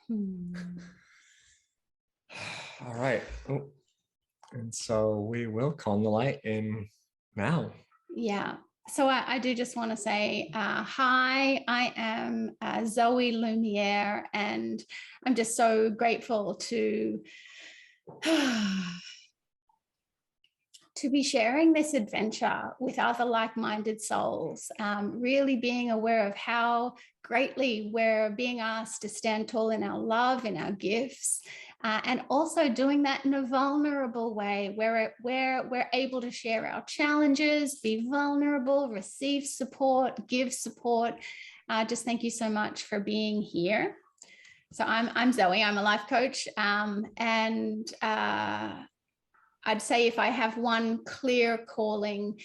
All right. Oh, and so we will calm the light in now. Yeah. So I do just want to say, hi, I am Zoe Lumiere, and I'm just so grateful to be sharing this adventure with other like-minded souls, really being aware of how greatly we're being asked to stand tall in our love, in our gifts, and also doing that in a vulnerable way where we're able to share our challenges, be vulnerable, receive support, give support. Just thank you so much for being here. So I'm Zoe, I'm a life coach, and I'd say if I have one clear calling,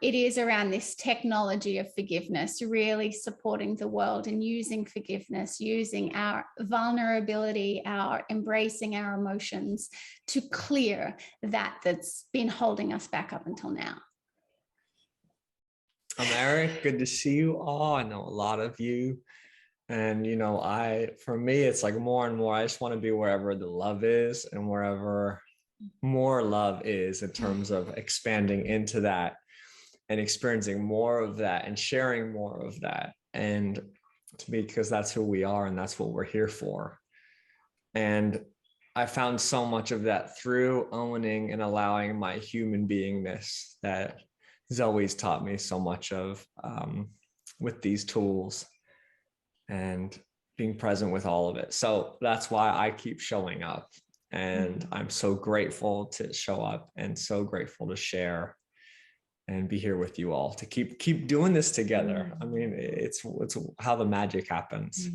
it is around this technology of forgiveness, really supporting the world and using forgiveness, using our vulnerability, our embracing our emotions to clear that's been holding us back up until now. I'm Eric. Good to see you all. I know a lot of you. And, for me, it's like more and more, I just want to be wherever the love is and wherever more love is in terms of expanding into that and experiencing more of that and sharing more of that. And to me, because that's who we are and that's what we're here for. And I found so much of that through owning and allowing my human beingness that Zoe's taught me so much of with these tools and being present with all of it. So that's why I keep showing up. And I'm so grateful to show up and so grateful to share and be here with you all to keep doing this together. I mean, it's how the magic happens,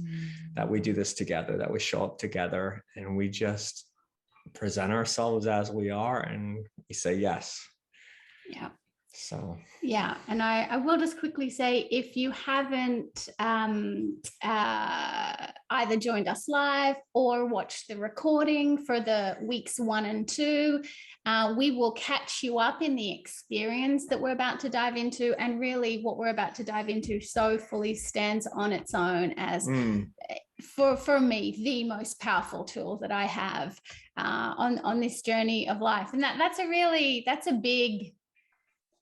that we do this together, that we show up together and we just present ourselves as we are and we say yes. Yeah. So yeah, and I will just quickly say, if you haven't either joined us live or watched the recording for the weeks 1 and 2, we will catch you up in the experience that we're about to dive into. And really what we're about to dive into so fully stands on its own as for me, the most powerful tool that I have on this journey of life. And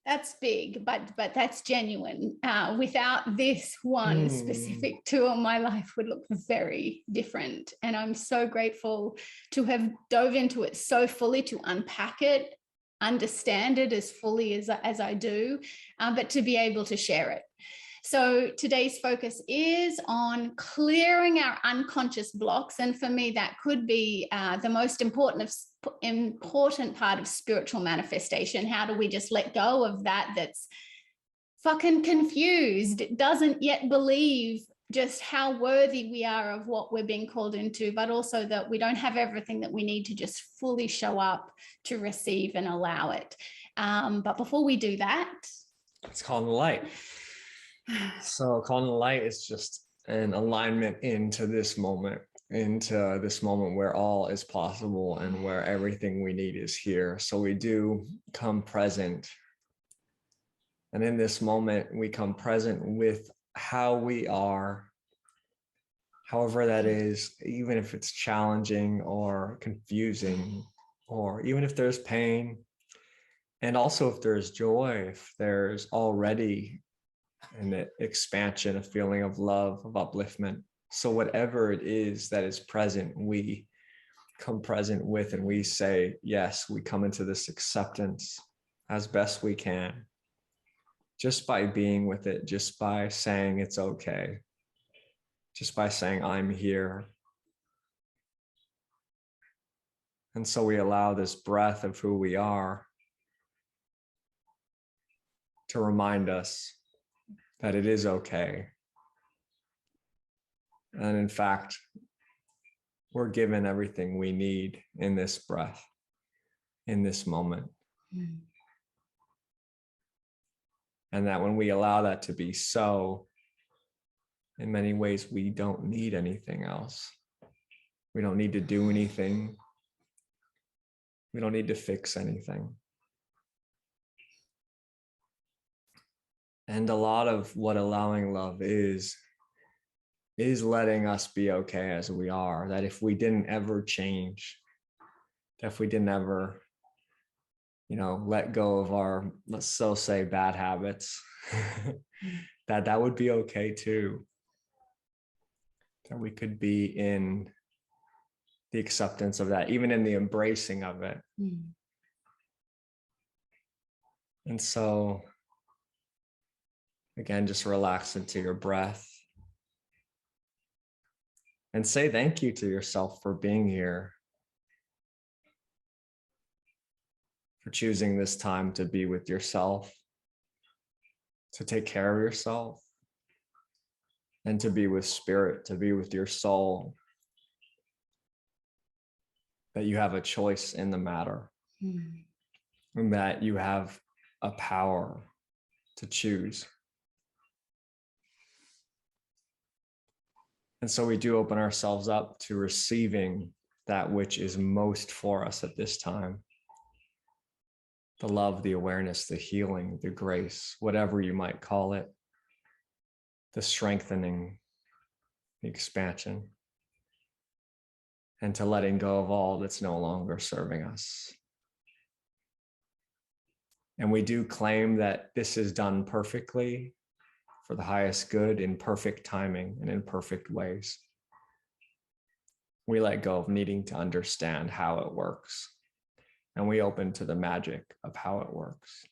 that's big, but that's genuine. Without this one specific tool, my life would look very different. And I'm so grateful to have dove into it so fully, to unpack it, understand it as fully as I do, but to be able to share it. So today's focus is on clearing our unconscious blocks. And for me, that could be the most important part of spiritual manifestation. How do we just let go of that's fucking confused, doesn't yet believe just how worthy we are of what we're being called into, but also that we don't have everything that we need to just fully show up to receive and allow it. But before we do that, let's call on the light. So calling the light is just an alignment into this moment where all is possible and where everything we need is here. So we do come present. And in this moment, we come present with how we are, however that is, even if it's challenging or confusing, or even if there's pain, and also if there's joy, if there's already an expansion, a feeling of love, of upliftment. So whatever it is that is present, we come present with, and we say, yes, we come into this acceptance as best we can, just by being with it, just by saying it's okay, just by saying I'm here. And so we allow this breath of who we are to remind us that it is okay. And in fact, we're given everything we need in this breath, in this moment. And that when we allow that to be so, in many ways, we don't need anything else. We don't need to do anything. We don't need to fix anything. And a lot of what allowing love is is letting us be okay as we are, that if we didn't ever change, if we didn't ever, let go of our, let's so say, bad habits, that would be okay too. That we could be in the acceptance of that, even in the embracing of it. And so, again, just relax into your breath and say thank you to yourself for being here, for choosing this time to be with yourself, to take care of yourself, and to be with spirit, to be with your soul, that you have a choice in the matter, and that you have a power to choose. And so we do open ourselves up to receiving that which is most for us at this time. The love, the awareness, the healing, the grace, whatever you might call it, the strengthening, the expansion, and to letting go of all that's no longer serving us. And we do claim that this is done perfectly for the highest good, in perfect timing and in perfect ways. We let go of needing to understand how it works, and we open to the magic of how it works.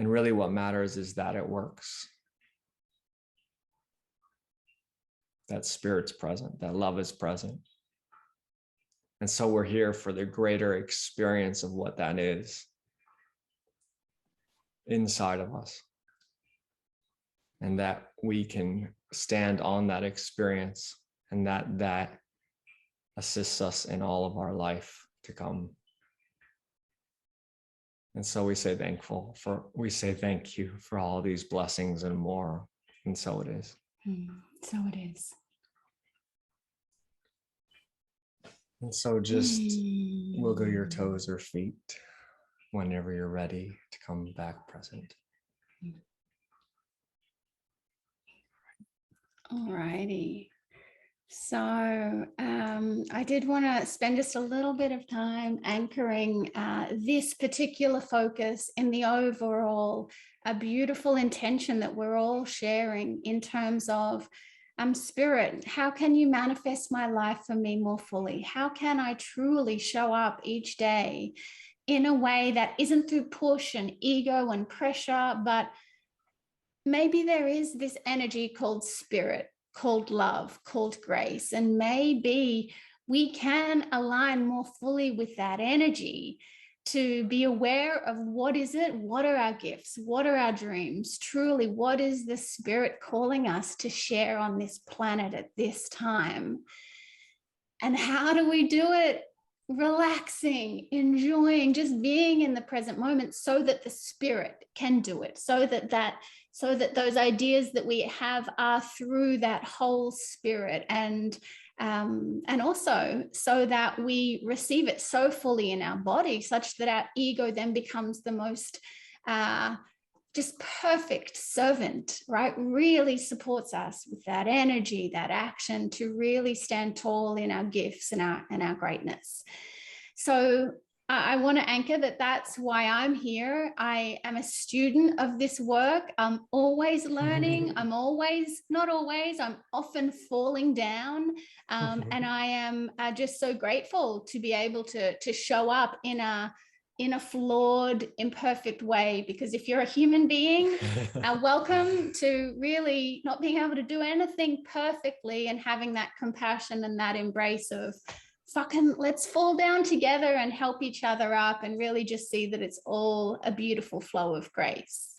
And really what matters is that it works. That spirit's present, that love is present. And so we're here for the greater experience of what that is inside of us. And that we can stand on that experience, and that assists us in all of our life to come. And so we say thank you for all these blessings and more. And so it is. So it is. And so just wiggle your toes or feet whenever you're ready to come back present. All righty. So I did want to spend just a little bit of time anchoring this particular focus in the overall beautiful intention that we're all sharing in terms of spirit. How can you manifest my life for me more fully? How can I truly show up each day in a way that isn't through push and ego and pressure, but maybe there is this energy called spirit, called love, called grace, and maybe we can align more fully with that energy to be aware of what is it, what are our gifts, what are our dreams, truly, what is the spirit calling us to share on this planet at this time? And how do we do it? Relaxing, enjoying, just being in the present moment so that the spirit can do it, so that those ideas that we have are through that whole spirit, and also so that we receive it so fully in our body, such that our ego then becomes the most just perfect servant, right? Really supports us with that energy, that action to really stand tall in our gifts and our greatness. So I want to anchor that that's why I'm here. I am a student of this work. I'm always learning. I'm often falling down. And I am just so grateful to be able to show up in a flawed, imperfect way, because if you're a human being, welcome to really not being able to do anything perfectly, and having that compassion and that embrace of fucking let's fall down together and help each other up, and really just see that it's all a beautiful flow of grace.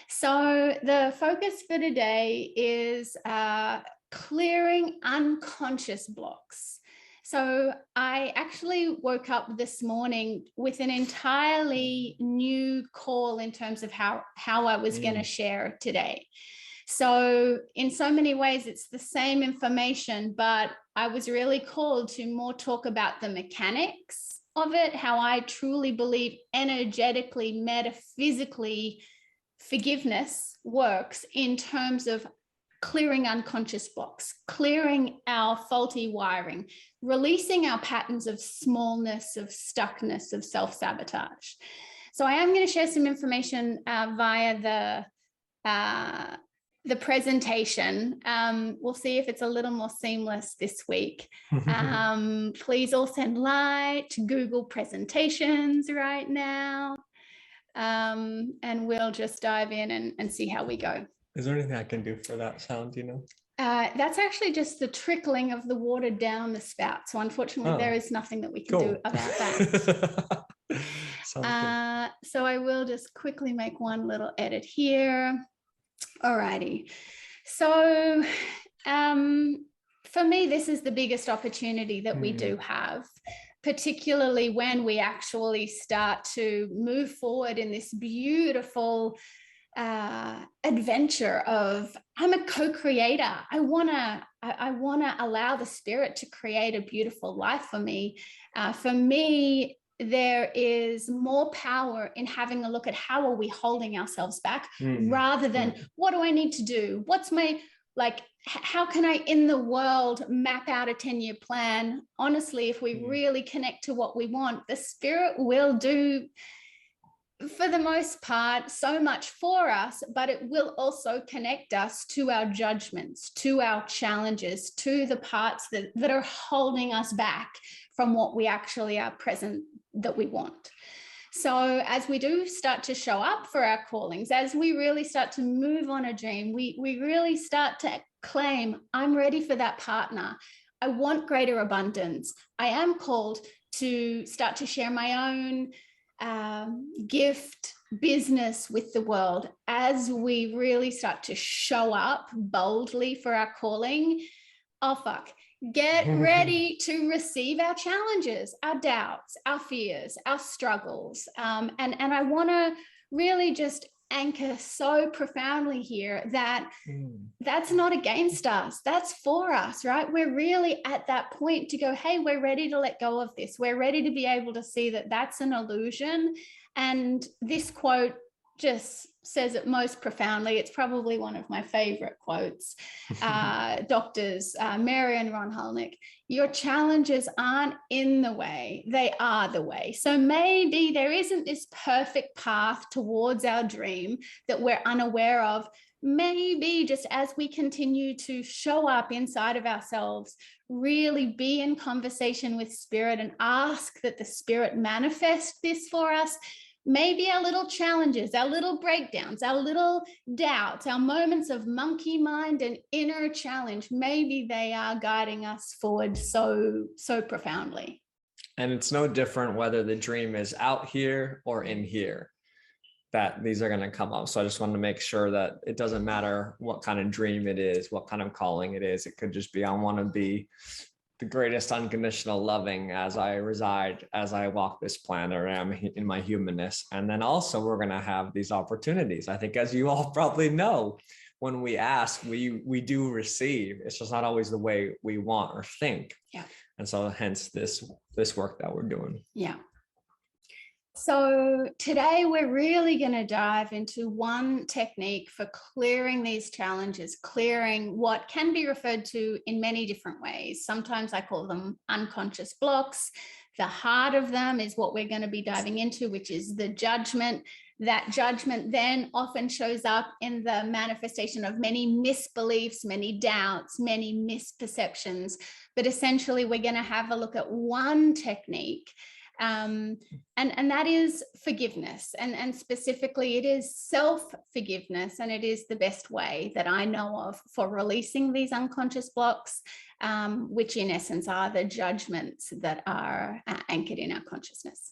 So the focus for today is clearing unconscious blocks. So I actually woke up this morning with an entirely new call in terms of how I was going to share today. So in so many ways, it's the same information, but I was really called to more talk about the mechanics of it, how I truly believe energetically, metaphysically, forgiveness works in terms of clearing unconscious blocks, clearing our faulty wiring, releasing our patterns of smallness, of stuckness, of self-sabotage. So I am going to share some information via the presentation. We'll see if it's a little more seamless this week. Please all send light to Google presentations right now. And we'll just dive in and see how we go. Is there anything I can do for that sound, you know? That's actually just the trickling of the water down the spout. So unfortunately, there is nothing that we can do about that. So I will just quickly make one little edit here. Alrighty. So for me, this is the biggest opportunity that we do have, particularly when we actually start to move forward in this beautiful adventure of I'm a co-creator. I wanna allow the spirit to create a beautiful life for me. For me, there is more power in having a look at how are we holding ourselves back rather than what do I need to do? What's my, like, how can I in the world map out a 10-year plan? Honestly, if we really connect to what we want, the spirit will do, for the most part, so much for us, but it will also connect us to our judgments, to our challenges, to the parts that are holding us back from what we actually are present that we want. So as we do start to show up for our callings, as we really start to move on a dream, we really start to claim, I'm ready for that partner. I want greater abundance. I am called to start to share my own gift business with the world. As we really start to show up boldly for our calling, get ready to receive our challenges, our doubts, our fears, our struggles. And I want to really just anchor so profoundly here that that's not against us, that's for us, right? We're really at that point to go, hey, we're ready to let go of this. We're ready to be able to see that that's an illusion. And this quote just says it most profoundly. It's probably one of my favorite quotes. Doctors, Mary and Ron Hulnick, your challenges aren't in the way, they are the way. So maybe there isn't this perfect path towards our dream that we're unaware of. Maybe just as we continue to show up inside of ourselves, really be in conversation with spirit and ask that the spirit manifest this for us. Maybe our little challenges, our little breakdowns, our little doubts, our moments of monkey mind and inner challenge, maybe they are guiding us forward so profoundly. And it's no different whether the dream is out here or in here, that these are going to come up. So I just wanted to make sure that it doesn't matter what kind of dream it is, what kind of calling it is. It could just be, I want to be the greatest unconditional loving as I reside, as I walk this planet, or am in my humanness. And then also we're going to have these opportunities. I think, as you all probably know, when we ask, we do receive. It's just not always the way we want or think. Yeah. And so hence this work that we're doing. Yeah. So today we're really going to dive into one technique for clearing these challenges, clearing what can be referred to in many different ways. Sometimes I call them unconscious blocks. The heart of them is what we're going to be diving into, which is the judgment. That judgment then often shows up in the manifestation of many misbeliefs, many doubts, many misperceptions. But essentially, we're going to have a look at one technique. And that is forgiveness, and specifically it is self-forgiveness, and it is the best way that I know of for releasing these unconscious blocks, which in essence are the judgments that are anchored in our consciousness.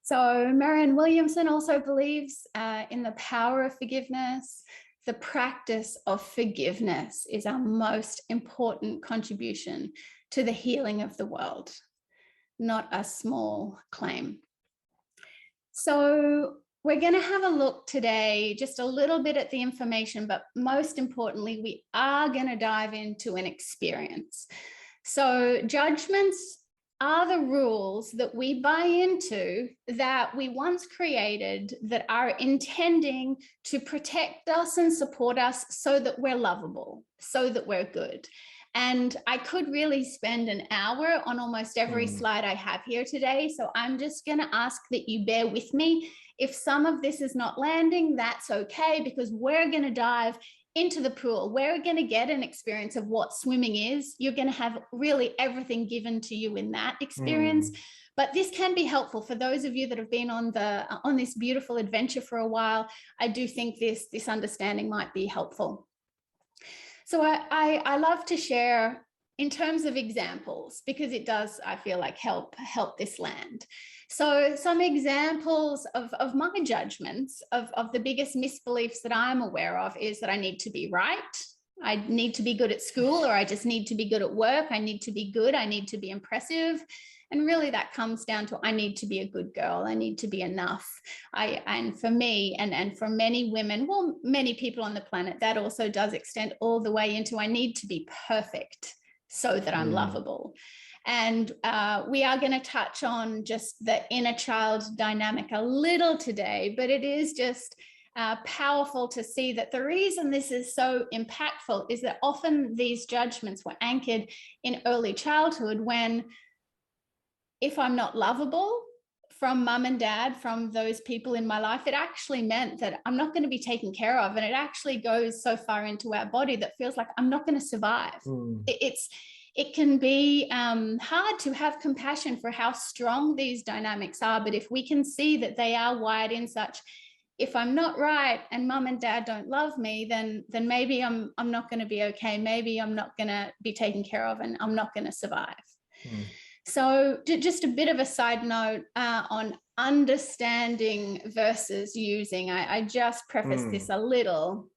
So Marianne Williamson also believes in the power of forgiveness. The practice of forgiveness is our most important contribution to the healing of the world. Not a small claim. So we're going to have a look today, just a little bit at the information, but most importantly, we are going to dive into an experience. So judgments are the rules that we buy into that we once created that are intending to protect us and support us so that we're lovable, so that we're good. And I could really spend an hour on almost every slide I have here today. So I'm just going to ask that you bear with me. If some of this is not landing, that's okay, because we're going to dive into the pool. We're going to get an experience of what swimming is. You're going to have really everything given to you in that experience. But this can be helpful for those of you that have been on this beautiful adventure for a while. I do think this understanding might be helpful. So I love to share in terms of examples, because it does, I feel like, help this land. So some examples of my judgments of the biggest misbeliefs that I'm aware of is that I need to be right. I need to be good at school, or I just need to be good at work. I need to be good. I need to be impressive. And really that comes down to, I need to be a good girl. I need to be enough. And for me and for many women, well, many people on the planet, that also does extend all the way into, I need to be perfect so that I'm lovable. And we are going to touch on just the inner child dynamic a little today, but it is just powerful to see that the reason this is so impactful is that often these judgments were anchored in early childhood, when if I'm not lovable from mum and dad, from those people in my life, it actually meant that I'm not going to be taken care of. And it actually goes so far into our body that feels like I'm not going to survive. It can be hard to have compassion for how strong these dynamics are. But if we can see that they are wired in such, if I'm not right and mum and dad don't love me, then maybe I'm not going to be okay. Maybe I'm not going to be taken care of, and I'm not going to survive. So just a bit of a side note on understanding versus using. I just prefaced this a little,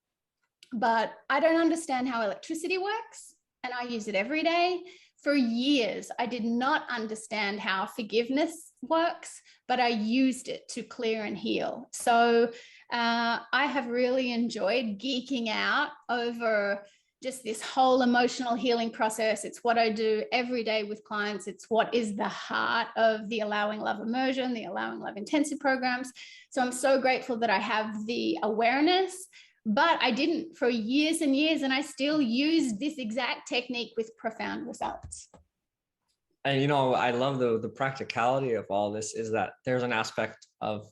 but I don't understand how electricity works, and I use it every day. For years, I did not understand how forgiveness works, but I used it to clear and heal. So I have really enjoyed geeking out over just this whole emotional healing process. It's what I do every day with clients. It's what is the heart of the Allowing.Love immersion, the Allowing.Love intensive programs. So I'm so grateful that I have the awareness, but I didn't for years and years, and I still use this exact technique with profound results. And, you know, I love the practicality of all this is that there's an aspect of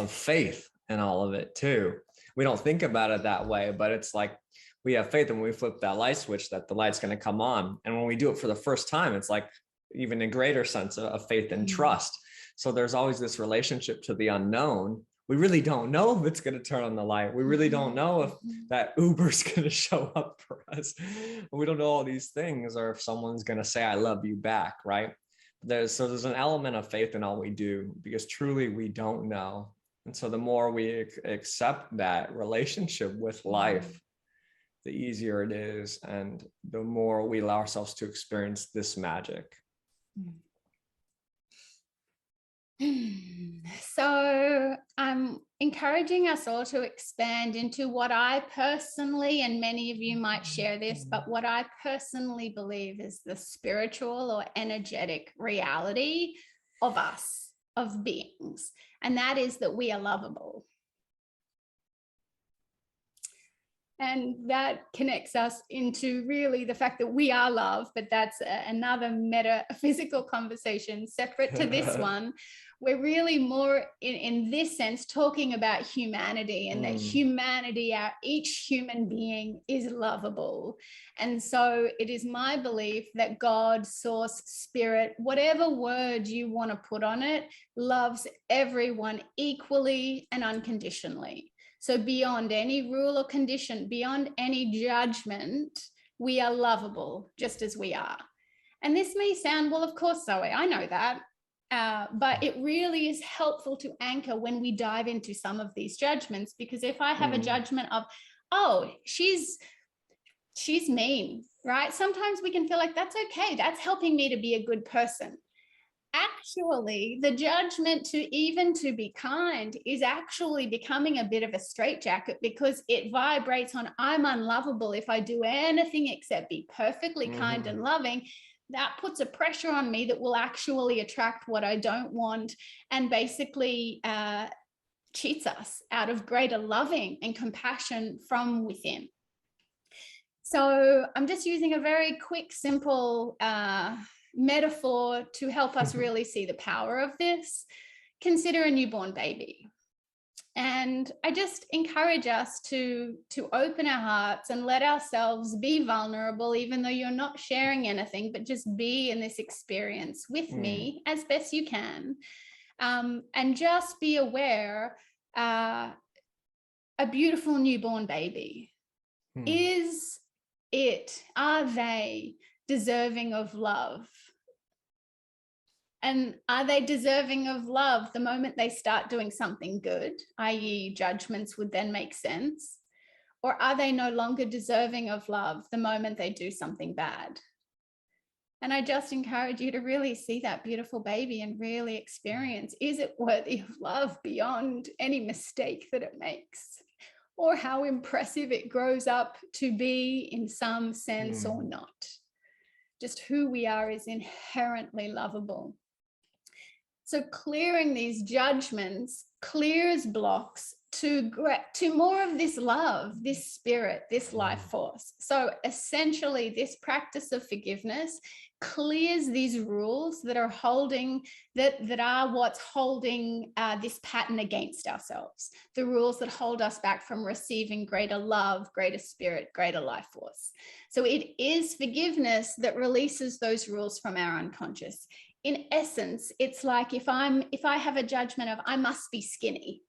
faith in all of it too. We don't think about it that way, but it's like, we have faith, and when we flip that light switch, that the light's going to come on. And when we do it for the first time, it's like even a greater sense of faith and trust. So there's always this relationship to the unknown. We really don't know if it's going to turn on the light. We really don't know if that Uber's going to show up for us. We don't know all these things, or if someone's going to say, I love you back, right? There's an element of faith in all we do, because truly we don't know. And so the more we accept that relationship with life, the easier it is, and the more we allow ourselves to experience this magic. So I'm encouraging us all to expand into what I personally, and many of you might share this, but what I personally believe is the spiritual or energetic reality of us, of beings, and that is that we are lovable. And that connects us into really the fact that we are love, but that's another metaphysical conversation separate to this one. We're really more in this sense talking about humanity, and that humanity, each human being is lovable. And so it is my belief that God, source, spirit, whatever word you want to put on it, loves everyone equally and unconditionally. So beyond any rule or condition, beyond any judgment, we are lovable just as we are. And this may sound, well, of course, Zoe, I know that. But it really is helpful to anchor when we dive into some of these judgments, because if I have a judgment of, oh, she's mean, right? Sometimes we can feel like that's okay. That's helping me to be a good person. Actually, the judgment to be kind is actually becoming a bit of a straitjacket, because it vibrates on, I'm unlovable if I do anything except be perfectly kind and loving. that puts a pressure on me that will actually attract what I don't want, and basically cheats us out of greater loving and compassion from within. So I'm just using a very quick, simple metaphor to help us really see the power of this. Consider a newborn baby. And I just encourage us to open our hearts and let ourselves be vulnerable, even though you're not sharing anything, but just be in this experience with me as best you can. And just be aware, a beautiful newborn baby, are they deserving of love? And are they deserving of love the moment they start doing something good, i.e. judgments would then make sense? Or are they no longer deserving of love the moment they do something bad? And I just encourage you to really see that beautiful baby and really experience, is it worthy of love beyond any mistake that it makes? Or how impressive it grows up to be in some sense or not? Just who we are is inherently lovable. So clearing these judgments clears blocks to more of this love, this spirit, this life force. So essentially, this practice of forgiveness clears these rules that are holding, that are what's holding this pattern against ourselves, the rules that hold us back from receiving greater love, greater spirit, greater life force. So it is forgiveness that releases those rules from our unconscious. In essence, it's like if I have a judgment of I must be skinny.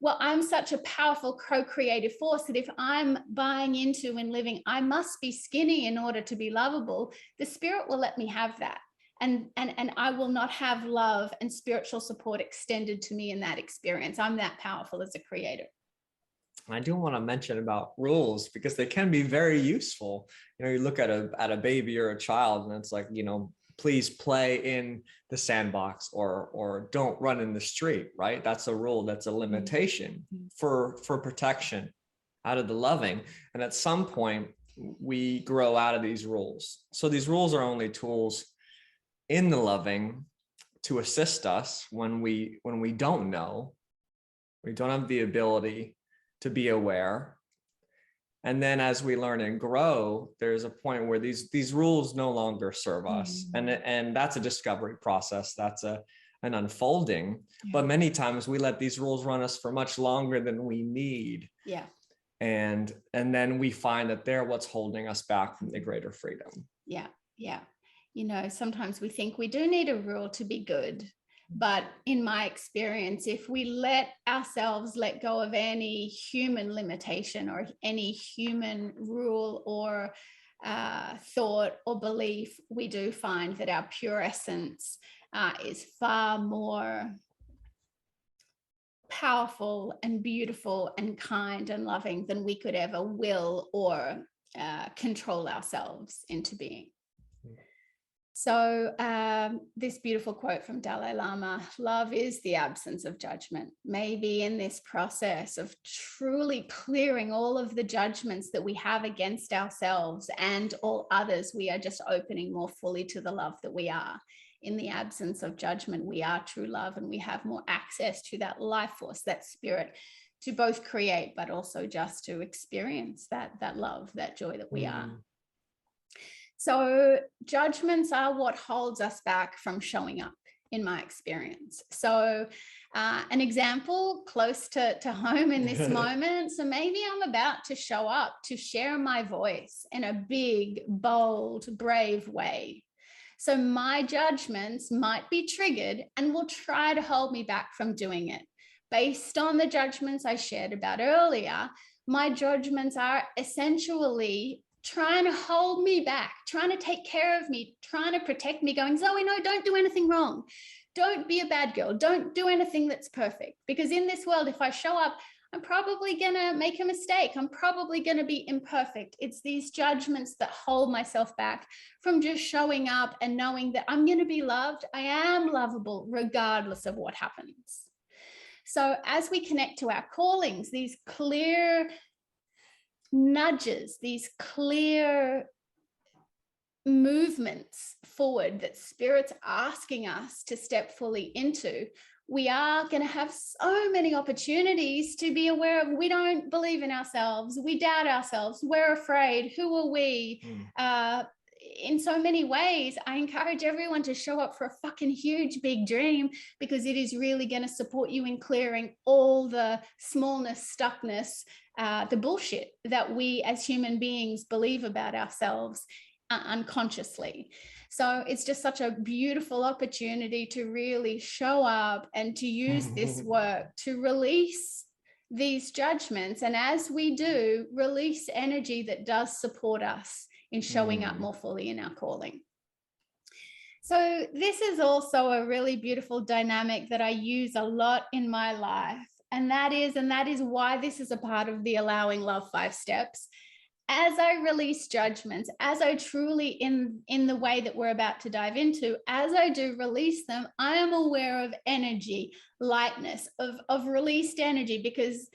Well, I'm such a powerful co-creative force that if I'm buying into and living, I must be skinny in order to be lovable, the spirit will let me have that. And I will not have love and spiritual support extended to me in that experience. I'm that powerful as a creator. I do want to mention about rules because they can be very useful. You look at a baby or a child and it's like, please play in the sandbox or don't run in the street, right? That's a rule, that's a limitation for protection out of the loving. And at some point we grow out of these rules. So these rules are only tools in the loving to assist us when we don't know, we don't have the ability to be aware. And then as we learn and grow, there's a point where these rules no longer serve us. And that's a discovery process. That's an unfolding. Yeah. But many times we let these rules run us for much longer than we need. Yeah. And then we find that they're what's holding us back from the greater freedom. Yeah. Yeah. Sometimes we think we do need a rule to be good. But in my experience, if we let ourselves let go of any human limitation or any human rule or thought or belief, we do find that our pure essence is far more powerful and beautiful and kind and loving than we could ever will or control ourselves into being. So this beautiful quote from Dalai Lama, love is the absence of judgment. Maybe in this process of truly clearing all of the judgments that we have against ourselves and all others, we are just opening more fully to the love that we are. In the absence of judgment, we are true love, and we have more access to that life force, that spirit, to both create, but also just to experience that love, that joy that we are. So judgments are what holds us back from showing up, in my experience. So an example close to home in this moment. So maybe I'm about to show up to share my voice in a big, bold, brave way. So my judgments might be triggered and will try to hold me back from doing it. Based on the judgments I shared about earlier, my judgments are essentially trying to hold me back, trying to take care of me, trying to protect me, going, Zoe, no, don't do anything wrong. Don't be a bad girl. Don't do anything that's perfect. Because in this world, if I show up, I'm probably going to make a mistake. I'm probably going to be imperfect. It's these judgments that hold myself back from just showing up and knowing that I'm going to be loved. I am lovable regardless of what happens. So as we connect to our callings, these clear nudges, these clear movements forward that Spirit's asking us to step fully into, we are going to have so many opportunities to be aware of. We don't believe in ourselves. We doubt ourselves. We're afraid. Who are we? In so many ways, I encourage everyone to show up for a fucking huge, big dream, because it is really going to support you in clearing all the smallness, stuckness, the bullshit that we as human beings believe about ourselves unconsciously. So it's just such a beautiful opportunity to really show up and to use this work to release these judgments. And as we do, release energy that does support us in showing up more fully in our calling. So this is also a really beautiful dynamic that I use a lot in my life. And that is why this is a part of the Allowing.Love 5 steps. As I release judgments, as I truly, in the way that we're about to dive into, as I do release them, I am aware of energy, lightness, of released energy, because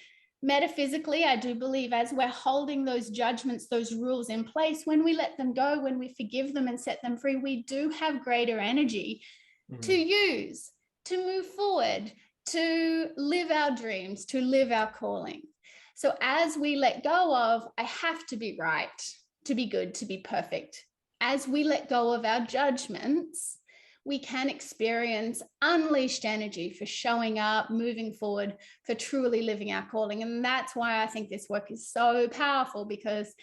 metaphysically, I do believe as we're holding those judgments, those rules in place, when we let them go, when we forgive them and set them free, we do have greater energy to use, to move forward, to live our dreams, to live our calling. So as we let go of, I have to be right, to be good, to be perfect, as we let go of our judgments, we can experience unleashed energy for showing up, moving forward, for truly living our calling. And that's why I think this work is so powerful, because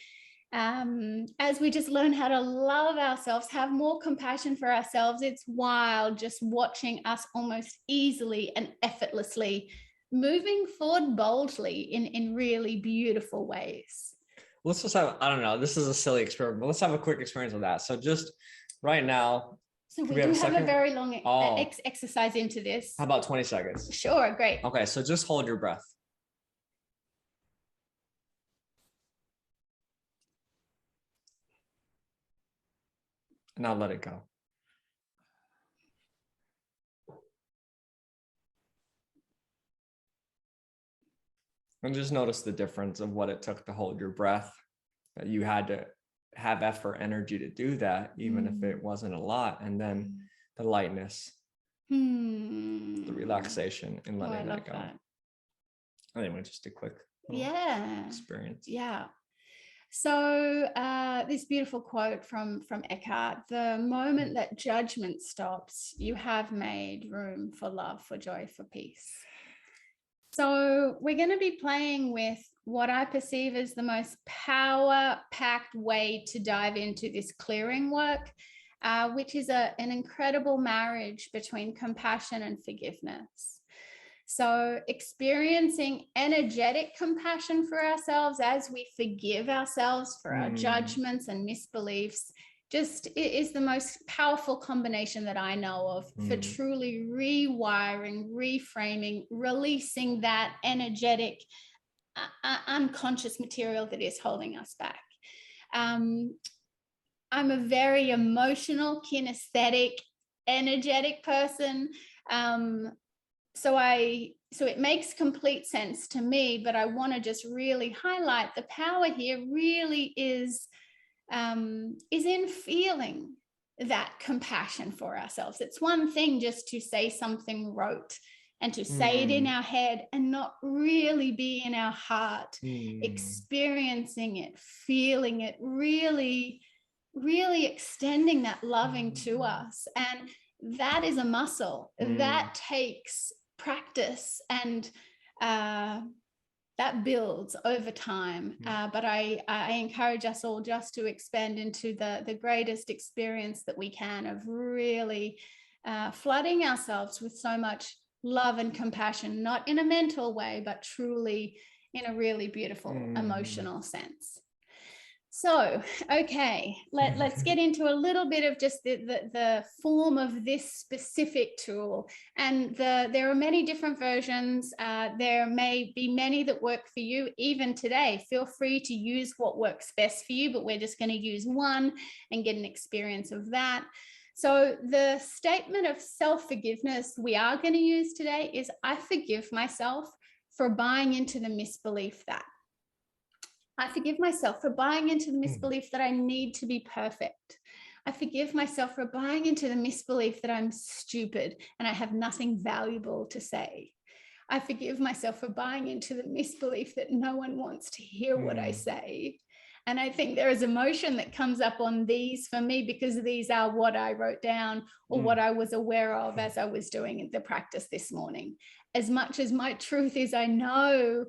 as we just learn how to love ourselves, have more compassion for ourselves, it's wild just watching us almost easily and effortlessly moving forward boldly in really beautiful ways. Let's just have, I don't know, this is a silly experiment, but let's have a quick experience with that. So just right now. So we do have a very long exercise into this. How about 20 seconds? Sure, great. Okay, so just hold your breath. Now let it go. And just notice the difference of what it took to hold your breath, that you had to have effort, energy to do that, even if it wasn't a lot. And then the lightness, the relaxation, and letting that go. Anyway, just a quick experience. Yeah. So this beautiful quote from Eckhart: the moment that judgment stops, you have made room for love, for joy, for peace. So we're going to be playing with what I perceive as the most power-packed way to dive into this clearing work, which is an incredible marriage between compassion and forgiveness. So experiencing energetic compassion for ourselves as we forgive ourselves for our judgments and misbeliefs just is the most powerful combination that I know of for truly rewiring, reframing, releasing that energetic, unconscious material that is holding us back. I'm a very emotional, kinesthetic, energetic person. So it makes complete sense to me, but I want to just really highlight the power here really is in feeling that compassion for ourselves. It's one thing just to say something rote and to say it in our head and not really be in our heart, experiencing it, feeling it, really, really extending that loving to us. And that is a muscle that takes practice, and that builds over time. But I encourage us all just to expand into the greatest experience that we can of really flooding ourselves with so much love and compassion, not in a mental way, but truly in a really beautiful emotional sense. So, okay, let's get into a little bit of just the form of this specific tool. And there are many different versions. There may be many that work for you even today. Feel free to use what works best for you, but we're just going to use one and get an experience of that. So the statement of self-forgiveness we are going to use today is, I forgive myself for buying into the misbelief that. I forgive myself for buying into the misbelief that I need to be perfect. I forgive myself for buying into the misbelief that I'm stupid and I have nothing valuable to say. I forgive myself for buying into the misbelief that no one wants to hear what I say. And I think there is emotion that comes up on these for me, because these are what I wrote down or what I was aware of as I was doing the practice this morning. As much as my truth is, I know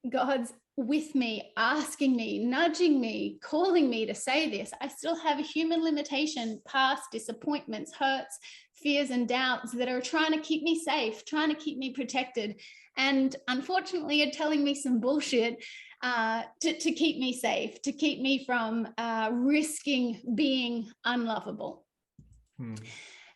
God's with me, asking me, nudging me, calling me to say this, I still have a human limitation, past disappointments, hurts, fears, and doubts that are trying to keep me safe, trying to keep me protected. And unfortunately, are telling me some bullshit to keep me safe, to keep me from risking being unlovable.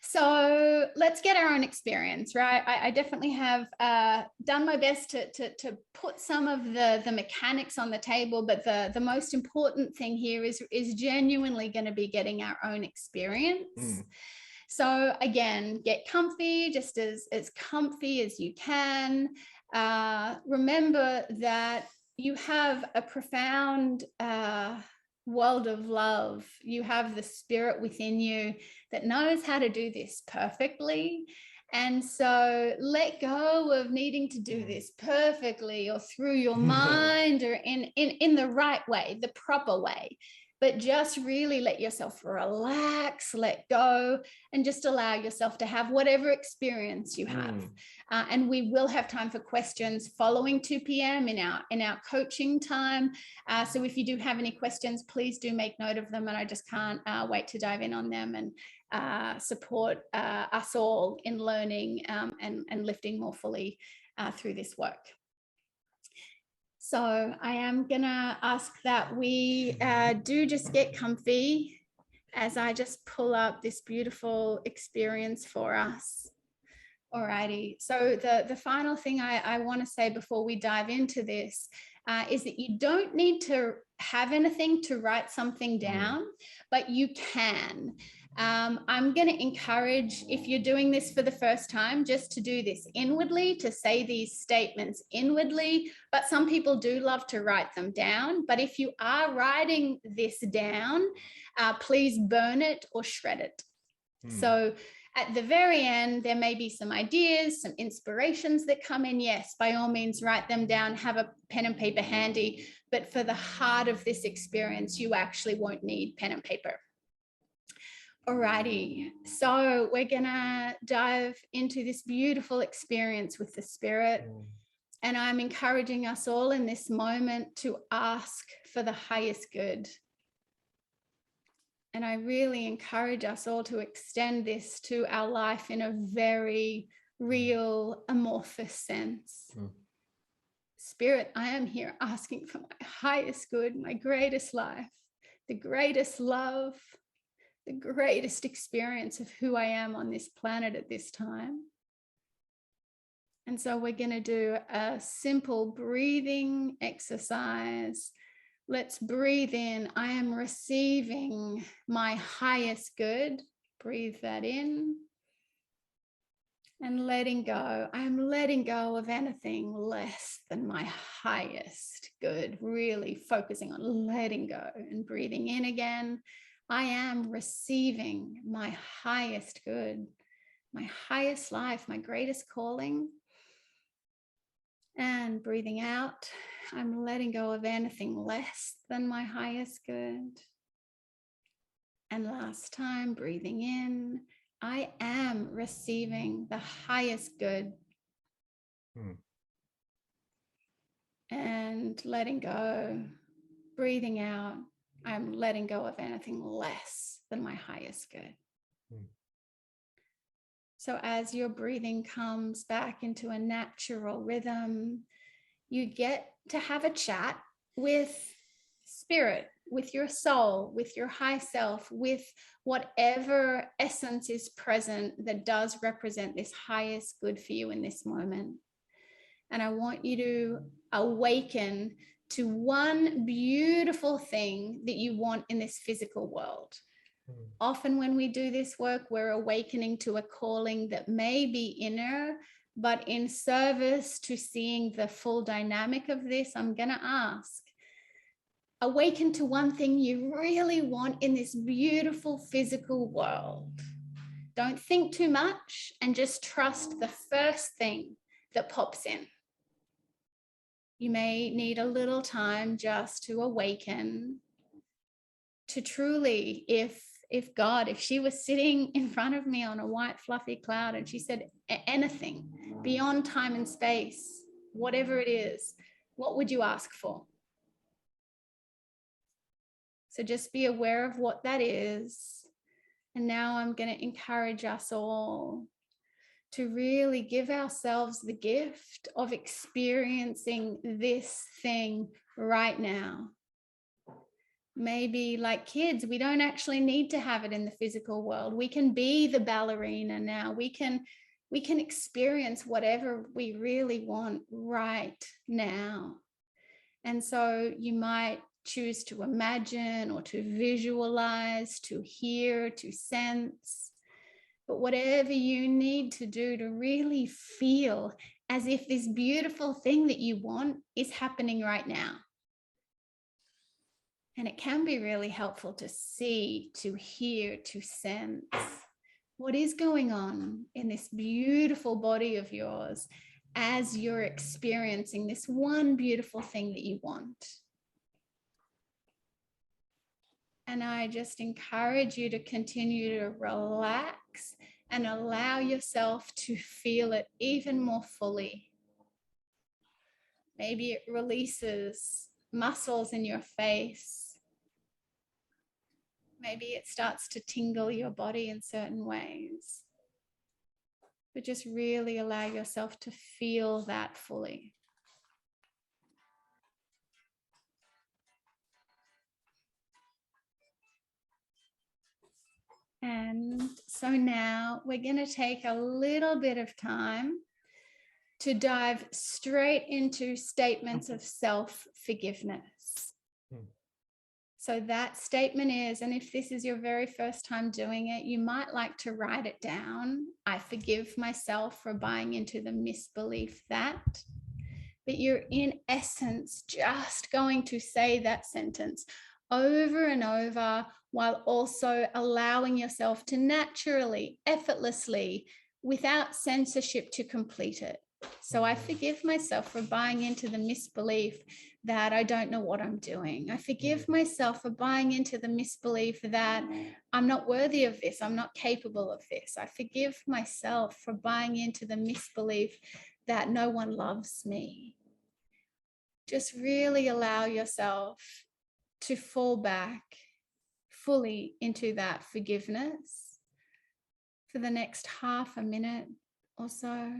So let's get our own experience, right? I definitely have done my best to put some of the mechanics on the table, but the most important thing here is genuinely going to be getting our own experience. So again, get comfy, just as comfy as you can. Remember that you have a profound world of love. You have the spirit within you that knows how to do this perfectly. And so let go of needing to do this perfectly or through your mind or in the right way, the proper way. But just really let yourself relax, let go, and just allow yourself to have whatever experience you have. And we will have time for questions following 2 p.m. in our coaching time. So if you do have any questions, please do make note of them. And I just can't wait to dive in on them and support us all in learning and lifting more fully through this work. So I am going to ask that we do just get comfy as I just pull up this beautiful experience for us. Alrighty. So the final thing I want to say before we dive into this is that you don't need to have anything to write something down, but you can. I'm going to encourage, if you're doing this for the first time, just to do this inwardly, to say these statements inwardly. But some people do love to write them down. But if you are writing this down, please burn it or shred it. So at the very end, there may be some ideas, some inspirations that come in. Yes, by all means, write them down, have a pen and paper handy. But for the heart of this experience, you actually won't need pen and paper. Alrighty, so we're gonna dive into this beautiful experience with the spirit. And I'm encouraging us all in this moment to ask for the highest good. And I really encourage us all to extend this to our life in a very real, amorphous sense. Spirit, I am here asking for my highest good, my greatest life, the greatest love, the greatest experience of who I am on this planet at this time. And so we're going to do a simple breathing exercise. Let's breathe in. I am receiving my highest good. Breathe that in. And letting go. I'm letting go of anything less than my highest good. Really focusing on letting go and breathing in again. I am receiving my highest good, my highest life, my greatest calling. And breathing out, I'm letting go of anything less than my highest good. And last time, breathing in, I am receiving the highest good. And letting go, breathing out, I'm letting go of anything less than my highest good. So as your breathing comes back into a natural rhythm, you get to have a chat with spirit, with your soul, with your high self, with whatever essence is present that does represent this highest good for you in this moment. And I want you to awaken to one beautiful thing that you want in this physical world. Often when we do this work, we're awakening to a calling that may be inner, but in service to seeing the full dynamic of this, I'm going to ask, awaken to one thing you really want in this beautiful physical world. Don't think too much and just trust the first thing that pops in. You may need a little time just to awaken to truly, if she was sitting in front of me on a white fluffy cloud and she said anything beyond time and space, whatever it is, what would you ask for? So just be aware of what that is. And now I'm going to encourage us all to really give ourselves the gift of experiencing this thing right now. Maybe like kids, we don't actually need to have it in the physical world. We can be the ballerina now. We can experience whatever we really want right now. And so you might choose to imagine or to visualize, to hear, to sense, but whatever you need to do to really feel as if this beautiful thing that you want is happening right now. And it can be really helpful to see, to hear, to sense what is going on in this beautiful body of yours as you're experiencing this one beautiful thing that you want. And I just encourage you to continue to relax and allow yourself to feel it even more fully. Maybe it releases muscles in your face. Maybe it starts to tingle your body in certain ways. But just really allow yourself to feel that fully. And so now we're going to take a little bit of time to dive straight into statements of self-forgiveness. So that statement is, and if this is your very first time doing it, you might like to write it down. I forgive myself for buying into the misbelief that. But you're in essence just going to say that sentence over and over while also allowing yourself to naturally, effortlessly, without censorship, to complete it. So I forgive myself for buying into the misbelief that I don't know what I'm doing. I forgive myself for buying into the misbelief that I'm not worthy of this. I'm not capable of this. I forgive myself for buying into the misbelief that no one loves me. Just really allow yourself to fall back fully into that forgiveness for the next half a minute or so.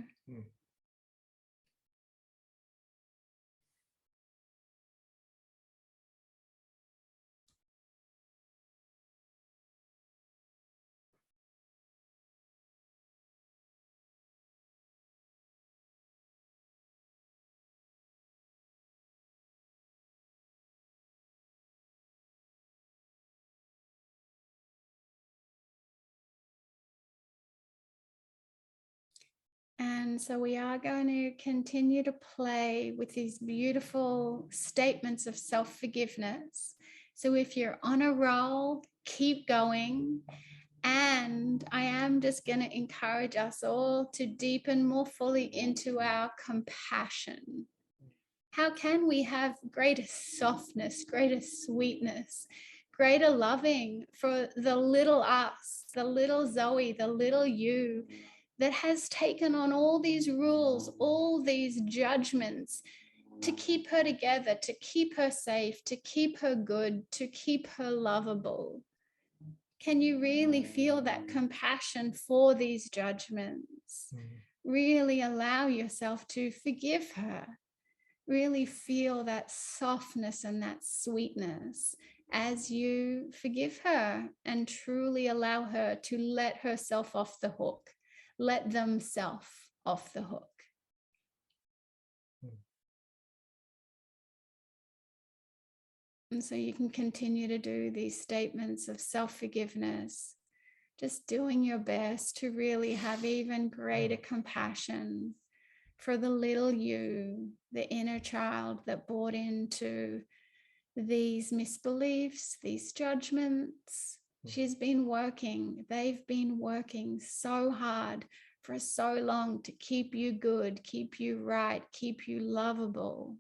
And so we are going to continue to play with these beautiful statements of self-forgiveness. So if you're on a roll, keep going. And I am just going to encourage us all to deepen more fully into our compassion. How can we have greater softness, greater sweetness, greater loving for the little us, the little Zoe, the little you, that has taken on all these rules, all these judgments to keep her together, to keep her safe, to keep her good, to keep her lovable? Can you really feel that compassion for these judgments? Really allow yourself to forgive her. Really feel that softness and that sweetness as you forgive her and truly allow her to let herself off the hook. Let themselves off the hook. And so you can continue to do these statements of self-forgiveness, just doing your best to really have even greater compassion for the little you, the inner child that bought into these misbeliefs, these judgments. She's been working, they've been working so hard for so long to keep you good, keep you right, keep you lovable.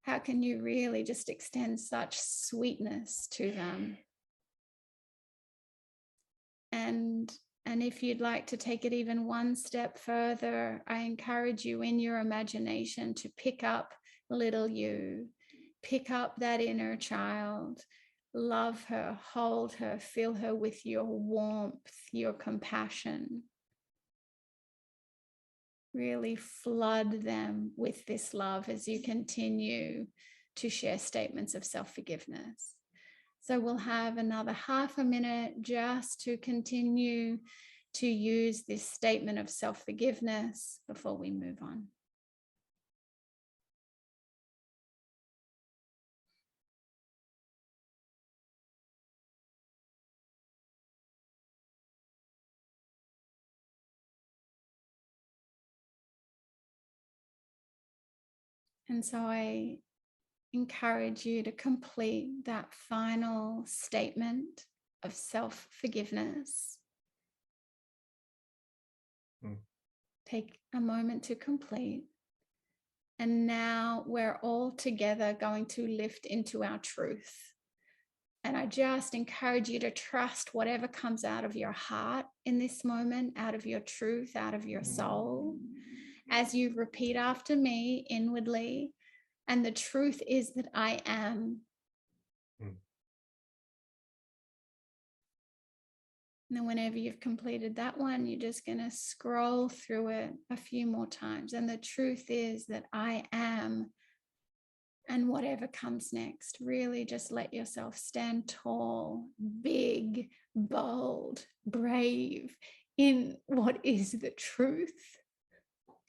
How can you really just extend such sweetness to them? And if you'd like to take it even one step further, I encourage you in your imagination to pick up little you, pick up that inner child, love her, hold her, fill her with your warmth, your compassion. Really flood them with this love as you continue to share statements of self-forgiveness. So we'll have another half a minute just to continue to use this statement of self-forgiveness before we move on. And so I encourage you to complete that final statement of self-forgiveness. Take a moment to complete. And now we're all together going to lift into our truth. And I just encourage you to trust whatever comes out of your heart in this moment, out of your truth, out of your soul, as you repeat after me inwardly. And the truth is that I am. And then whenever you've completed that one, you're just going to scroll through it a few more times. And the truth is that I am. And whatever comes next, really just let yourself stand tall, big, bold, brave in what is the truth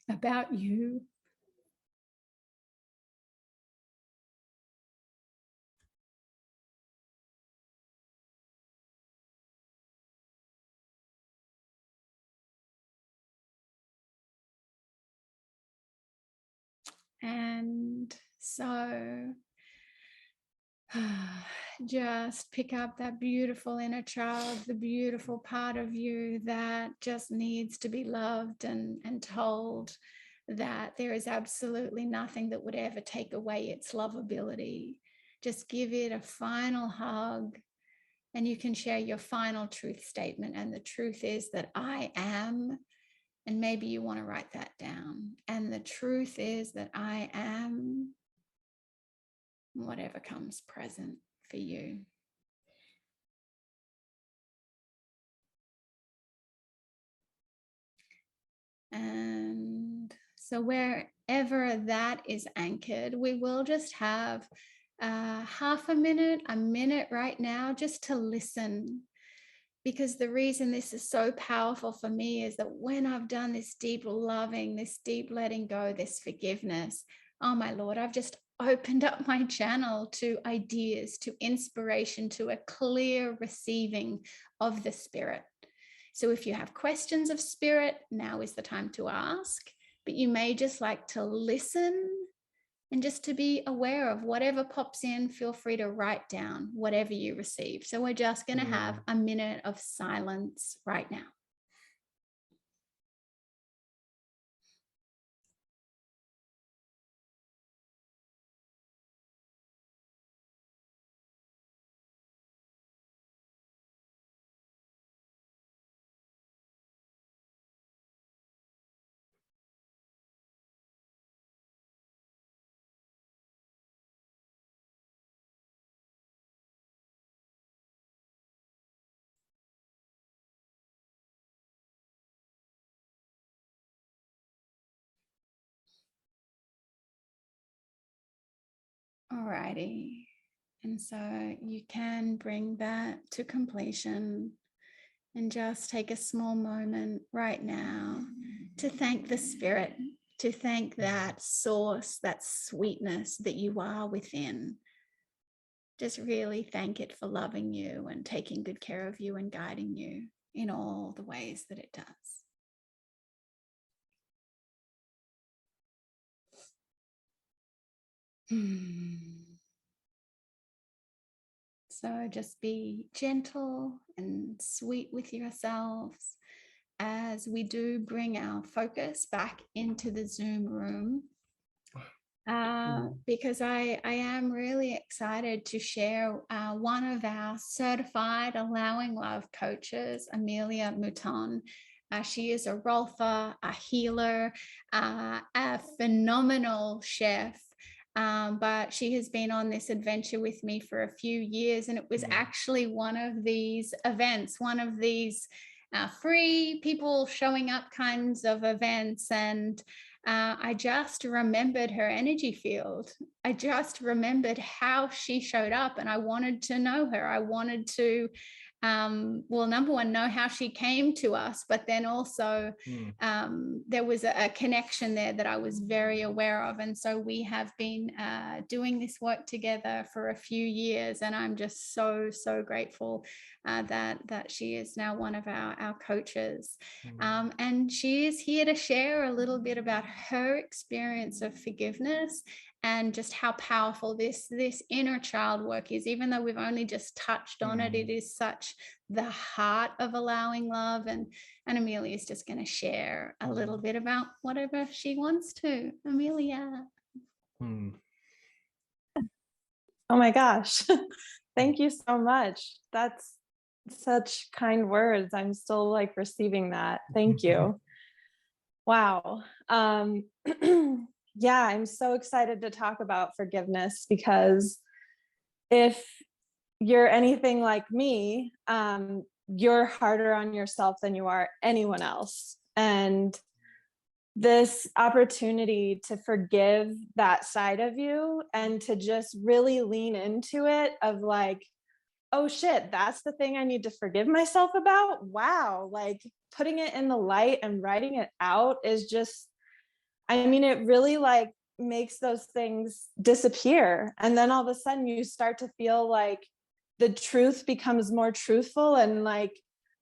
about you. And so just pick up that beautiful inner child, the beautiful part of you that just needs to be loved and told that there is absolutely nothing that would ever take away its lovability. Just give it a final hug, and you can share your final truth statement. And the truth is that I am. And maybe you want to write that down. And the truth is that I am, whatever comes present for you. And so wherever that is anchored, we will just have half a minute right now just to listen. Because the reason this is so powerful for me is that when I've done this deep loving, this deep letting go, this forgiveness, oh my Lord, I've just opened up my channel to ideas, to inspiration, to a clear receiving of the Spirit. So if you have questions of Spirit, now is the time to ask, but you may just like to listen and just to be aware of whatever pops in. Feel free to write down whatever you receive. So we're just going to have a minute of silence right now. Alrighty. And so you can bring that to completion and just take a small moment right now to thank the Spirit, to thank that source, that sweetness that you are within. Just really thank it for loving you and taking good care of you and guiding you in all the ways that it does. So just be gentle and sweet with yourselves as we do bring our focus back into the Zoom room. Because I am really excited to share one of our certified Allowing.Love coaches, Amelia Mouton. She is a rolfer, a healer, a phenomenal chef. But she has been on this adventure with me for a few years, and it was actually one of these events, one of these free people showing up kinds of events. And I just remembered her energy field. I just remembered how she showed up, and I wanted to know her. I wanted to, number one, know how she came to us, but then also there was a connection there that I was very aware of. And so we have been doing this work together for a few years, and I'm just so, so grateful that she is now one of our coaches. And she is here to share a little bit about her experience of forgiveness and just how powerful this inner child work is. Even though we've only just touched on it, it is such the heart of allowing love. And Amelia is just going to share a little bit about whatever she wants to. Amelia. Oh my gosh. Thank you so much. That's such kind words. I'm still like receiving that. Thank you. Wow. Yeah, I'm so excited to talk about forgiveness, because if you're anything like me, you're harder on yourself than you are anyone else. And this opportunity to forgive that side of you and to just really lean into it of like, oh shit, that's the thing I need to forgive myself about. Wow. Like putting it in the light and writing it out is just, I mean, it really like makes those things disappear. And then all of a sudden you start to feel like the truth becomes more truthful and like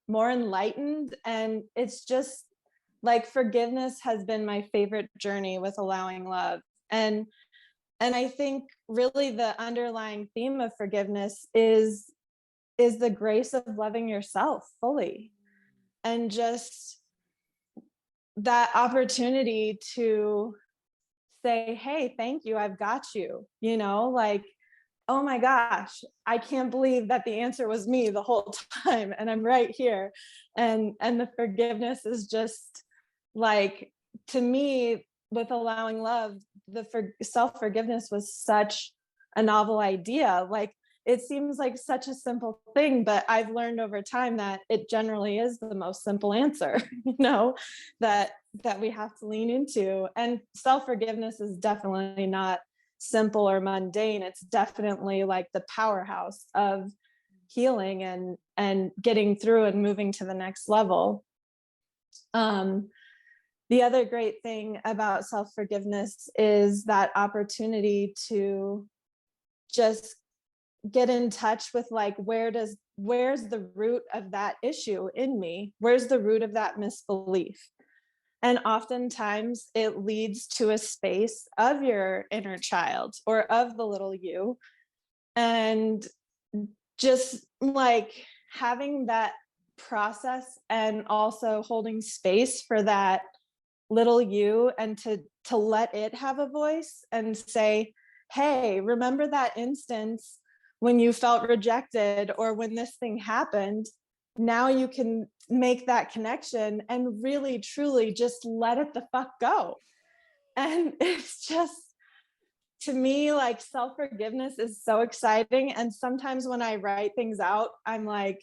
more enlightened. And it's just like forgiveness has been my favorite journey with Allowing Love. And I think really the underlying theme of forgiveness is the grace of loving yourself fully, and just that opportunity to say, hey, thank you, I've got you, you know, like, oh my gosh, I can't believe that the answer was me the whole time, and I'm right here. And the forgiveness is just like, to me, with Allowing Love, the self-forgiveness was such a novel idea. Like, it seems like such a simple thing, but I've learned over time that it generally is the most simple answer, you know, that we have to lean into. And self-forgiveness is definitely not simple or mundane. It's definitely like the powerhouse of healing and getting through and moving to the next level. The other great thing about self-forgiveness is that opportunity to just get in touch with like, where's the root of that issue in me? Where's the root of that misbelief? And oftentimes it leads to a space of your inner child or of the little you. And just like having that process and also holding space for that little you, and to let it have a voice and say, hey, remember that instance when you felt rejected or when this thing happened? Now you can make that connection and really truly just let it the fuck go. And it's just, to me, like, self-forgiveness is so exciting. And sometimes when I write things out, I'm like,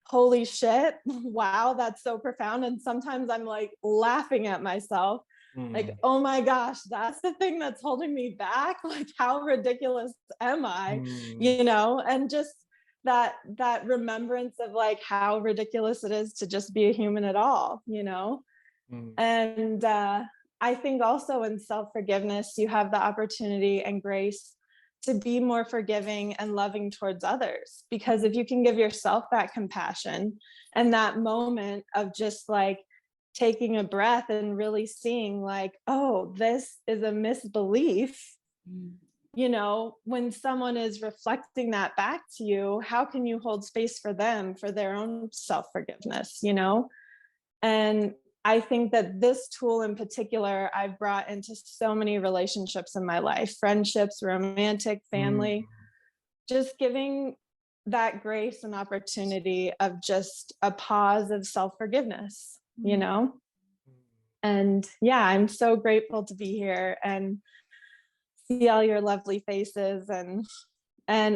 holy shit, wow, that's so profound. And sometimes I'm like laughing at myself, like, oh my gosh, that's the thing that's holding me back. Like, how ridiculous am I? You know, and just that remembrance of like how ridiculous it is to just be a human at all, you know? And I think also in self-forgiveness, you have the opportunity and grace to be more forgiving and loving towards others. Because if you can give yourself that compassion and that moment of just like taking a breath and really seeing like, oh, this is a misbelief, you know, when someone is reflecting that back to you, how can you hold space for them for their own self-forgiveness, you know? And I think that this tool in particular, I've brought into so many relationships in my life, friendships, romantic, family, just giving that grace and opportunity of just a pause of self-forgiveness, you know? And yeah, I'm so grateful to be here and see all your lovely faces. And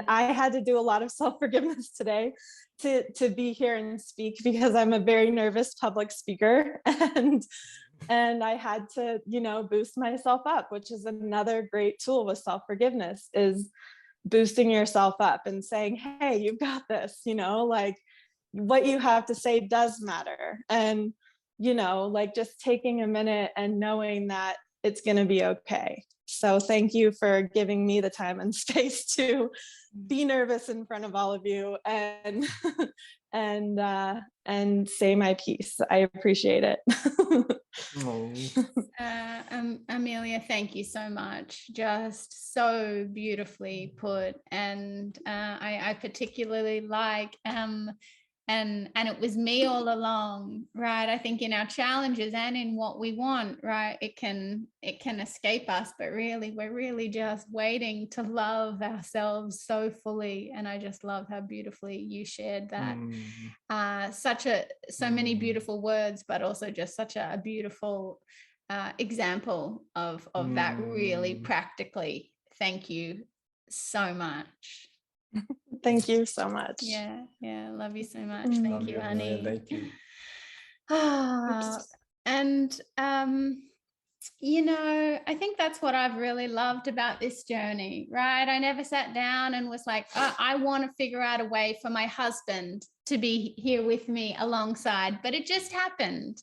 I had to do a lot of self-forgiveness today to be here and speak, because I'm a very nervous public speaker, and I had to, you know, boost myself up, which is another great tool with self-forgiveness, is boosting yourself up and saying, hey, you've got this, you know, like what you have to say does matter. And, you know, like just taking a minute and knowing that it's going to be okay. So thank you for giving me the time and space to be nervous in front of all of you and and say my piece. I appreciate it. Amelia, thank you so much. Just so beautifully put. And I particularly like and it was me all along, right? I think in our challenges and in what we want, right, it can escape us, but really we're really just waiting to love ourselves so fully. And I just love how beautifully you shared that. So many beautiful words, but also just such a beautiful example of that, really practically. Thank you so much. Thank you so much. Yeah, love you so much. Thank you, honey. Thank you. And you know, I think that's what I've really loved about this journey, right? I never sat down and was like, oh, I want to figure out a way for my husband to be here with me alongside, but it just happened.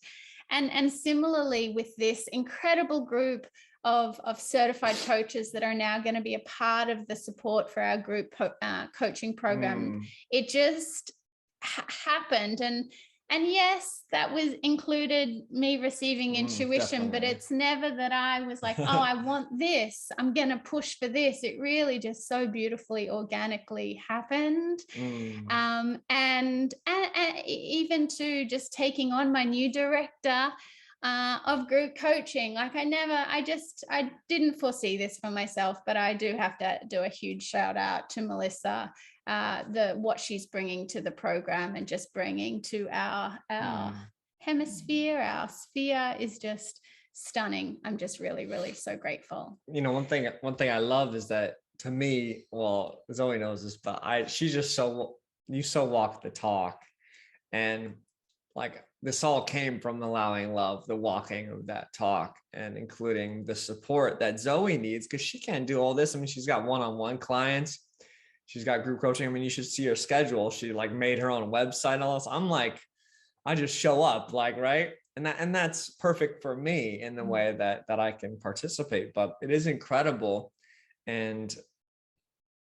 And similarly with this incredible group of certified coaches that are now going to be a part of the support for our group coaching program, it just happened. And yes, that was included me receiving intuition, but it's never that I was like, oh, I want this, I'm going to push for this. It really just so beautifully, organically happened. And even to just taking on my new director of group coaching. Like I didn't foresee this for myself, but I do have to do a huge shout out to Melissa, what she's bringing to the program and just bringing to our hemisphere, our sphere is just stunning. I'm just really, really so grateful. You know, one thing I love is that, to me, well, Zoe knows this, but she's just you walk the talk. And like, this all came from Allowing.Love, the walking of that talk, and including the support that Zoe needs, because she can't do all this. I mean, she's got one-on-one clients, she's got group coaching. I mean, you should see her schedule. She like made her own website and all this. I'm like, I just show up, like, right? And that's perfect for me in the way that I can participate. But it is incredible, and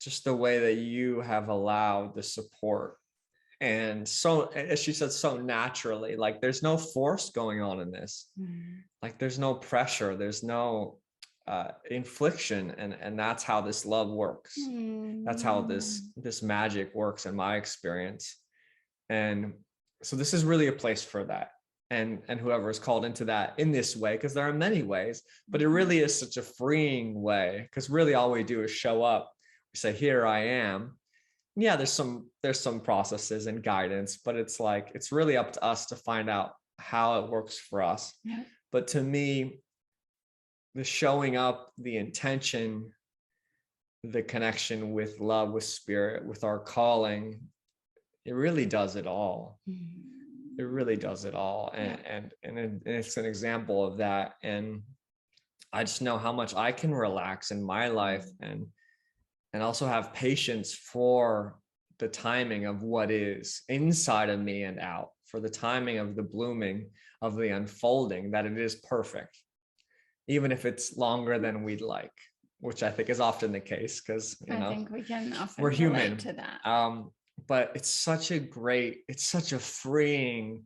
just the way that you have allowed the support. And so, as she said, so naturally, like there's no force going on in this. Like there's no pressure, there's no infliction, and that's how this love works. That's how this magic works in my experience. And so this is really a place for that. And whoever is called into that in this way, because there are many ways, but it really is such a freeing way, because really all we do is show up. We say, here I am. Yeah, there's some processes and guidance, but it's like, it's really up to us to find out how it works for us. Yeah. But to me, the showing up, the intention, the connection with love, with spirit, with our calling, it really does it all. It really does it all. And it's an example of that. And I just know how much I can relax in my life, and also have patience for the timing of what is inside of me and out, for the timing of the blooming, of the unfolding, that it is perfect, even if it's longer than we'd like, which I think is often the case, because I think we can often, we're human to that. But it's such a freeing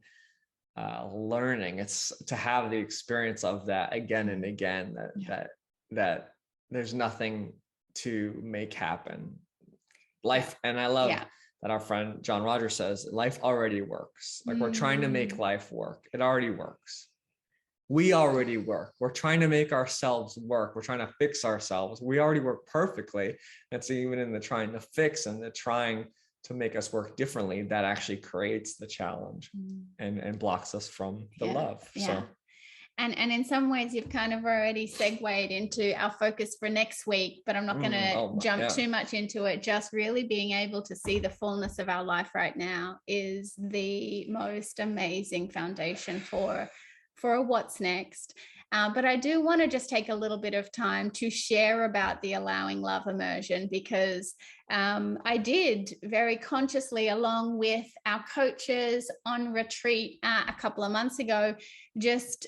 learning. It's to have the experience of that again and again, that there's nothing to make happen. Life, and I love that our friend John Rogers says, life already works. Like we're trying to make life work. It already works. We already work. We're trying to make ourselves work. We're trying to fix ourselves. We already work perfectly. It's even in the trying to fix and the trying to make us work differently that actually creates the challenge and blocks us from the love. So. And in some ways, you've kind of already segued into our focus for next week, but I'm not going to jump too much into it. Just really being able to see the fullness of our life right now is the most amazing foundation for what's next. But I do want to just take a little bit of time to share about the Allowing Love immersion, because I did very consciously, along with our coaches on retreat a couple of months ago, just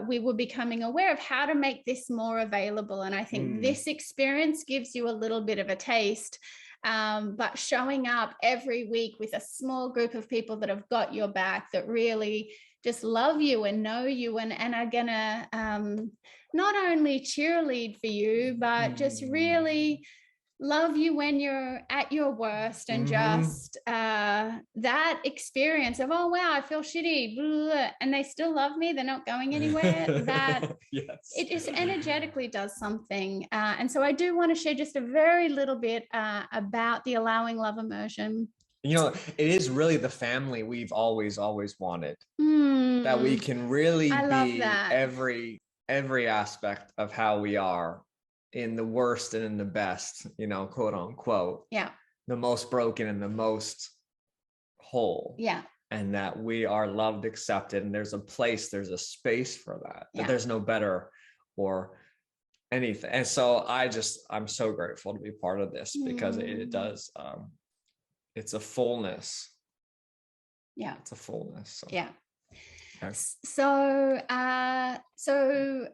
we were becoming aware of how to make this more available. And I think this experience gives you a little bit of a taste. But showing up every week with a small group of people that have got your back, that really just love you and know you and are gonna not only cheerlead for you, but just really love you when you're at your worst, and just that experience of, oh wow, I feel shitty, blah, and they still love me, they're not going anywhere, that it just energetically does something. And so I do want to share just a very little bit about the Allowing Love immersion. You know, it is really the family we've always wanted, that we can really be every aspect of how we are, in the worst and in the best, you know, quote unquote. The most broken and the most whole. And that we are loved, accepted, and there's a place, there's a space for that. That there's no better or anything. And so I'm so grateful to be part of this, because it does it's a fullness. It's a fullness. So. So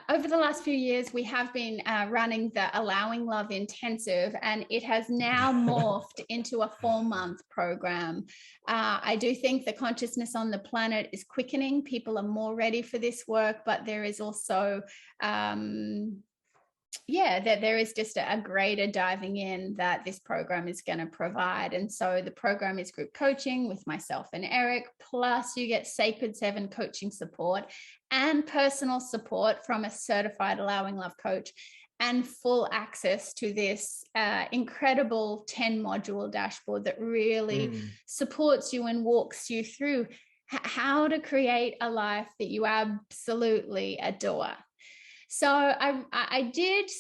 over the last few years, we have been running the Allowing Love Intensive, and it has now morphed into a 4-month program. I do think the consciousness on the planet is quickening. People are more ready for this work, but there is also that there is just a greater diving in that this program is going to provide. And so the program is group coaching with myself and Eric, plus you get Sacred 7 coaching support and personal support from a certified Allowing Love coach, and full access to this incredible 10-module dashboard that really supports you and walks you through how to create a life that you absolutely adore. So I did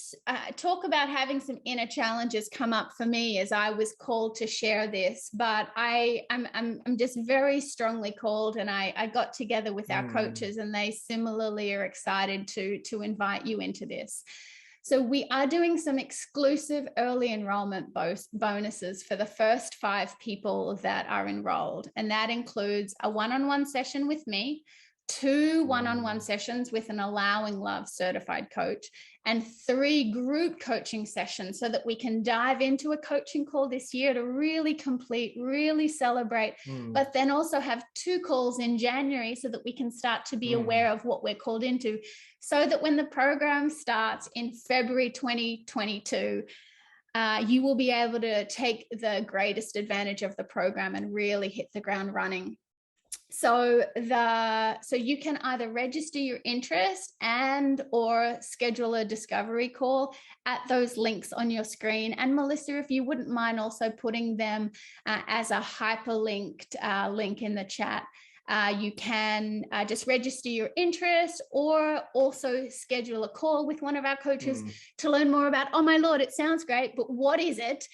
talk about having some inner challenges come up for me as I was called to share this, but I'm just very strongly called, and I got together with our coaches, and they similarly are excited to invite you into this. So we are doing some exclusive early enrollment bonuses for the first 5 people that are enrolled, and that includes a one-on-one session with me, 2 one-on-one sessions with an Allowing Love certified coach, and 3 group coaching sessions, so that we can dive into a coaching call this year to really complete, really celebrate, but then also have 2 calls in January so that we can start to be aware of what we're called into, so that when the program starts in February 2022, you will be able to take the greatest advantage of the program and really hit the ground running. So you can either register your interest and or schedule a discovery call at those links on your screen. And Melissa, if you wouldn't mind also putting them as a hyperlinked link in the chat. You can just register your interest, or also schedule a call with one of our coaches to learn more about, oh my Lord, it sounds great, but what is it?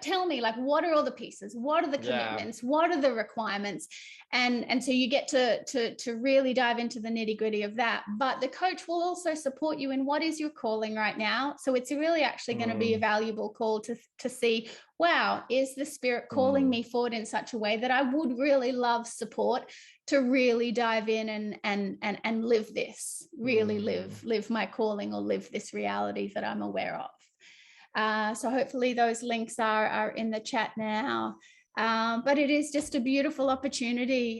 Tell me, like, what are all the pieces? What are the commitments? What are the requirements? And so you get to really dive into the nitty gritty of that. But the coach will also support you in what is your calling right now. So it's really actually going to be a valuable call to see, wow, is the spirit calling me forward in such a way that I would really love support to really dive in and live this, really live my calling, or live this reality that I'm aware of. So hopefully those links are in the chat now. But it is just a beautiful opportunity